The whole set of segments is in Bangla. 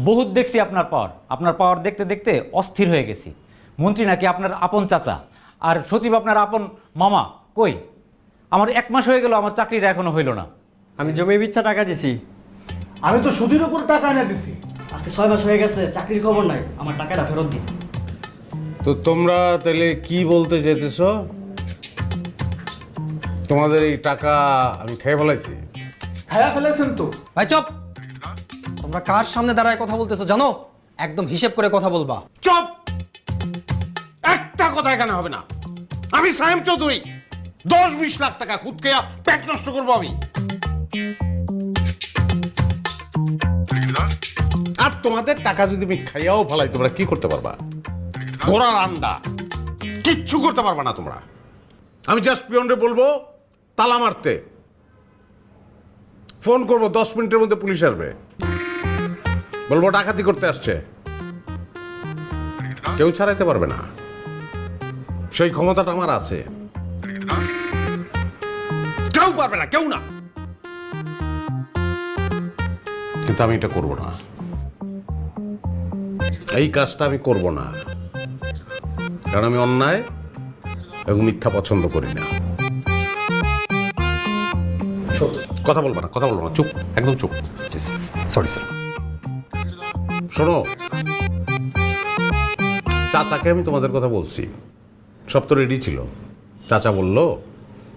বহুত দেখছি আপনার পাওয়ার দেখতে দেখতে অস্থির হয়ে গেছি। মন্ত্রী নাকি আপনার আপন চাচা, আর সচিব আপনার আপন মামা। কই, আমার 1 মাস হয়ে গেল, আমার চাকরিটা এখনো হইল না। আমি জমি বিচ্ছা টাকা দিছি। আমি তো সুদের উপর টাকা এনে দিছি। আজকে 6 মাস হয়ে গেছে, চাকরির খবর নাই। আমার টাকাটা ফেরত দিন। তো তোমরা তাহলে কি বলতে চাইতেছ? তোমাদের এই টাকা আমি খেয়ে ফেলাইছি? খায়া ফেলেছেন তো। ভাই চুপ! তোমরা কার সামনে দাঁড়ায় কথা বলতেছো জানো? একদম হিসেব করে কথা বলবা। চুপ! একটা কথা এখানে হবে না। আমি সায়েম চৌধুরী, 10-20 লাখ টাকা খুদ খেয়া পেট নষ্ট করবো আমি। আর তোমাদের টাকা যদি আমি খাইয়াও ফেলাই, তোমরা কি করতে পারবা? ঘোড়ার আন্ডা, কিচ্ছু করতে পারবা না তোমরা। আমি জাস্ট পিয়নরে বলবো তালা মারতে, ফোন করবো 10 মিনিটের মধ্যে পুলিশ আসবে, বলবো ডাকাতি করতে আসছে। কেউ ছাড়াইতে পারবে না, সেই ক্ষমতাটা আমার আছে। কেউ পারবে না, কেউ না। কিন্তু আমি এটা করব না, এই কাজটা আমি করব না, কারণ আমি অন্যায় এবং মিথ্যা পছন্দ করি না। কথা বলবো না, কথা বলবো না, চুপ, একদম চুপ। Sorry sir. শোনো, চাচাকে আমি তোমাদের কথা বলছি, সব তো রেডি ছিল। চাচা বললো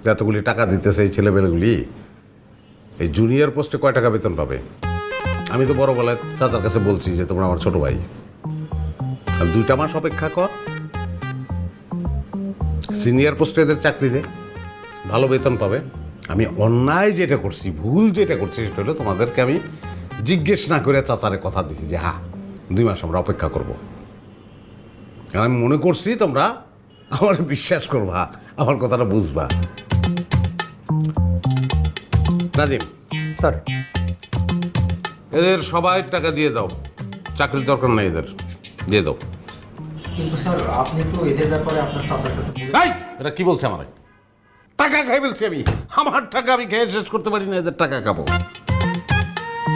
যে এতগুলি টাকা দিতেছে এই ছেলেমেয়েগুলি, এই জুনিয়র পোস্টে কয় টাকা বেতন পাবে। আমি তো বড় গলায় চাচার কাছে বলছি যে তোমরা আমার ছোট ভাই, আর 2টা মাস অপেক্ষা কর, সিনিয়র পোস্টে এদের চাকরি দে, ভালো বেতন পাবে। আমি অন্যায় যেটা করছি, ভুল যেটা করছি, সেটা হলো তোমাদেরকে আমি জিজ্ঞেস না করে চাচারে কথা দিছি যে হ্যাঁ 2 মাস আমরা অপেক্ষা করব। কারণ আমি মনে করছি তোমরা আমার বিশ্বাস করবা, আমার কথাটা বুঝবা। নাজিম স্যার, এদের সবাই টাকা দিয়ে দাও, চাকরির দরকার নেই, এদের দিয়ে দাও। কিন্তু স্যার আপনি তো এদের ব্যাপারে আপনার চাচার কাছে এই, এরা কি বলছে আমার? টাকা খাই বলছি আমি, আমার টাকা আমি খেয়ে শেষ করতে পারি না, এদের টাকা খাবো।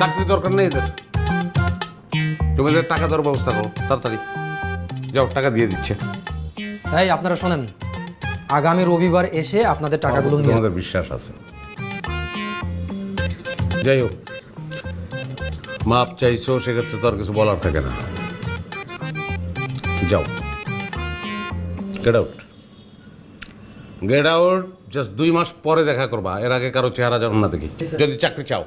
চাকরির দরকার নেই এদের, তুমি এদের টাকা দেওয়ার ব্যবস্থা করো তাড়াতাড়ি। যাও, টাকা দিয়ে দিচ্ছে। তাই আপনারা শোনেন, আগামী রবিবার এসে আপনাদের টাকাগুলো নিয়ে তোমাদের বিশ্বাস আছে। যাই হোক, মাপ চাইছো, সেক্ষেত্রে তো আর কিছু বলার থাকে না। যাও, get out, get out. Just 2 মাস পরে দেখা করবা, এর আগে কারো চেহারা যেন না দেখি, যদি চাকরি চাও।